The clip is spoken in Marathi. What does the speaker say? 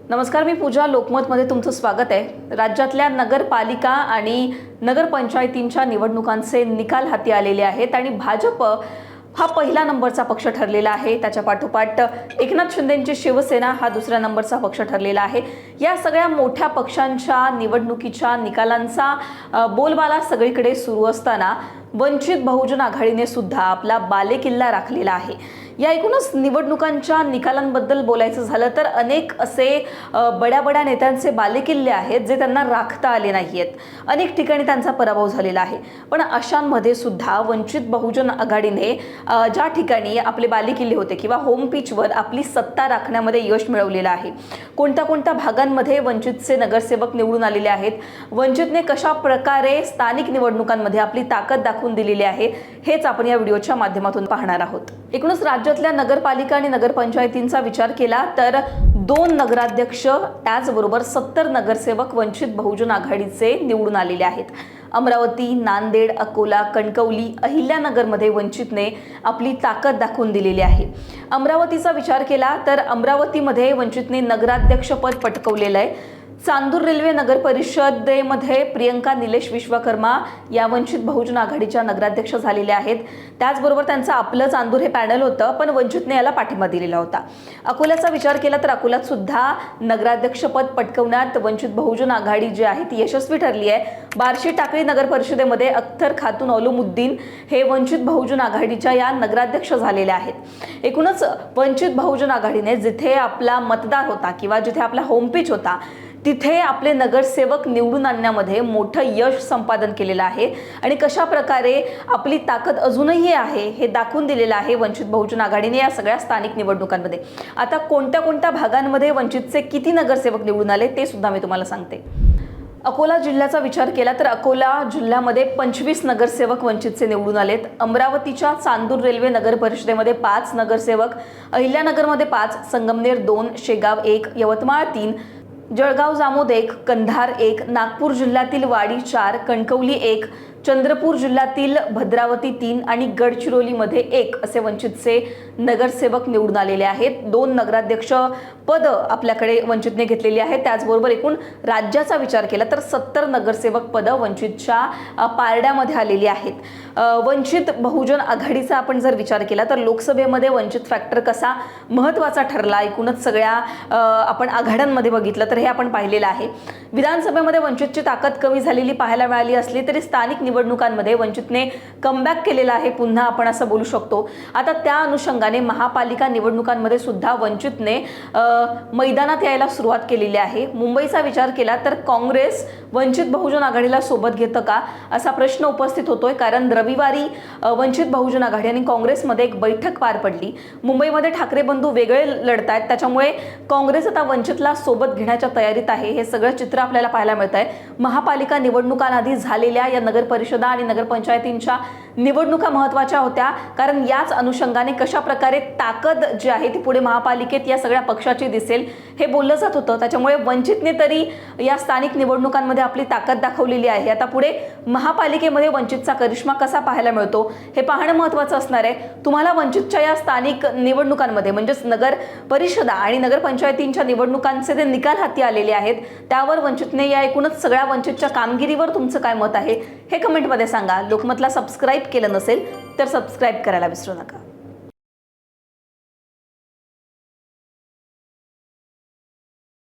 नमस्कार, मी पूजा. लोकमतमध्ये तुमचं स्वागत आहे. राज्यातल्या नगरपालिका आणि नगरपंचायतींच्या निवडणुकांचे निकाल हाती आलेले आहेत आणि भाजप हा पहिला नंबरचा पक्ष ठरलेला आहे. त्याच्या पाठोपाठ एकनाथ शिंदेंची शिवसेना हा दुसऱ्या नंबरचा पक्ष ठरलेला आहे. या सगळ्या मोठ्या पक्षांच्या निवडणुकीच्या निकालांचा बोलबाला सगळीकडे सुरू असताना वंचित बहुजन आघाडीने सुद्धा आपला बालेकिल्ला राखलेला आहे. या एकूणच निवडणुकांच्या निकालांबद्दल बोलायचं झालं तर अनेक असे बड्या नेत्यांचे बालेकिल्ले आहेत जे त्यांना राखता आले नाहीयेत. अनेक ठिकाणी त्यांचा पराभव झालेला आहे. पण अशांमध्ये सुद्धा वंचित बहुजन आघाडीने ज्या ठिकाणी आपले बालेकिल्ले होते किंवा होम पिचवर आपली सत्ता राखण्यामध्ये यश मिळवलेलं आहे. कोणत्या भागांमध्ये वंचितचे नगरसेवक निवडून आलेले आहेत, वंचितने कशा प्रकारे स्थानिक निवडणुकांमध्ये आपली ताकद दाखवून दिलेली आहे, हेच आपण या व्हिडिओच्या माध्यमातून पाहणार आहोत. एकूणच राज्यातल्या नगरपालिका आणि नगरपंचायतींचा विचार केला तर 2 नगराध्यक्ष त्याचबरोबर 70 नगरसेवक वंचित बहुजन आघाडीचे निवडून आलेले आहेत. अमरावती, नांदेड, अकोला, कणकवली, अहिल्यानगरमध्ये वंचितने आपली ताकद दाखवून दिलेली आहे. अमरावतीचा विचार केला तर अमरावतीमध्ये वंचितने नगराध्यक्षपद पटकवलेलं आहे. चांदूर रेल्वे नगर परिषदेमध्ये प्रियंका निलेश विश्वकर्मा या वंचित बहुजन आघाडीच्या नगराध्यक्ष झालेल्या आहेत. त्याचबरोबर त्यांचं आपलं चांदूर हे पॅनल होतं, पण वंचितने याला पाठिंबा दिलेला होता. अकोल्याचा विचार केला तर अकोल्यात सुद्धा नगराध्यक्षपद पटकवण्यात वंचित बहुजन आघाडी जी आहे ती यशस्वी ठरली आहे. बार्शी टाकळी नगर परिषदेमध्ये अख्तर खातून औलुमुद्दीन हे वंचित बहुजन आघाडीच्या या नगराध्यक्ष झालेल्या आहेत. एकूणच वंचित बहुजन आघाडीने जिथे आपला मतदार होता किंवा जिथे आपला होमपिच होता तिथे आपले नगरसेवक निवडून आणण्यामध्ये मोठं यश संपादन केलेलं आहे आणि कशा प्रकारे आपली ताकद अजूनही आहे हे दाखवून दिलेलं आहे वंचित बहुजन आघाडीने या सगळ्या स्थानिक निवडणुकांमध्ये. आता कोणत्या भागांमध्ये वंचितचे किती नगरसेवक निवडून आले ते सुद्धा मी तुम्हाला सांगते. अकोला जिल्ह्याचा विचार केला तर अकोला जिल्ह्यामध्ये 25 नगरसेवक वंचितचे निवडून आलेत. अमरावतीच्या चांदूर रेल्वे नगर परिषदेमध्ये 5 नगरसेवक, अहिल्यानगरमध्ये 5, संगमनेर 2, शेगाव 1, यवतमाळ 3, जळगाव जामोद 1, कंधार 1, नागपूर जिल्ह्यातील वाडी 4, कणकवली 1, चंद्रपूर जिल्ह्यातील भद्रावती 3 आणि गडचिरोलीमध्ये 1 असे वंचितचे नगरसेवक निवडून आलेले आहेत. 2 नगराध्यक्ष पद आपल्याकडे वंचितने घेतलेली आहेत. त्याचबरोबर एकूण राज्याचा विचार केला तर 70 नगरसेवक पद वंचितच्या पारड्यामध्ये आलेली आहेत. वंचित बहुजन आघाडीचा आपण जर विचार केला तर लोकसभेमध्ये वंचित फॅक्टर कसा महत्त्वाचा ठरला, एकूणच सगळ्या आपण आघाड्यांमध्ये बघितलं तर हे आपण पाहिलेलं आहे. विधानसभेमध्ये वंचितची ताकद कमी झालेली पाहायला मिळाली असली तरी स्थानिक निवडणुकांमध्ये वंचितने कमबॅक केलेला आहे, पुन्हा आपण असं बोलू शकतो. आता त्या अनुषंगाने महापालिका निवडणुकांमध्ये सुद्धा वंचितने मैदानात यायला सुरुवात केलेली आहे. मुंबईचा विचार केला तर काँग्रेस वंचित बहुजन आघाडीला सोबत घेतं का असा प्रश्न उपस्थित होतोय, कारण रविवारी वंचित बहुजन आघाडी आणि काँग्रेसमध्ये एक बैठक पार पडली. मुंबईमध्ये ठाकरे बंधू वेगळे लढतायत, त्याच्यामुळे काँग्रेस आता वंचितला सोबत घेण्याच्या तयारीत आहे. हे सगळं चित्र आपल्याला पाहायला मिळत आहे. महापालिका निवडणुकांआधी झालेल्या या नगर परिषदा आणि नगरपंचायतींच्या निवडणुका महत्त्वाच्या होत्या, कारण याच अनुषंगाने कशा प्रकारे ताकद जी आहे ती पुढे महापालिकेत या सगळ्या पक्षाची दिसेल हे बोललं जात होतं. त्याच्यामुळे वंचितने तरी या स्थानिक निवडणुकांमध्ये आपली ताकद दाखवलेली आहे. आता पुढे महापालिकेमध्ये वंचितचा करिश्मा कसा पाहायला मिळतो हे पाहणं महत्त्वाचं असणार आहे. तुम्हाला वंचितच्या या स्थानिक निवडणुकांमध्ये म्हणजेच नगर परिषदा आणि नगरपंचायतींच्या निवडणुकांचे जे निकाल हाती आलेले आहेत त्यावर वंचितने या एकूणच सगळ्या वंचितच्या कामगिरीवर तुमचं काय मत आहे हे कमेंटमध्ये सांगा. लोकमतला सबस्क्राईब केलं नसेल तर सबस्क्राईब करायला विसरू नका.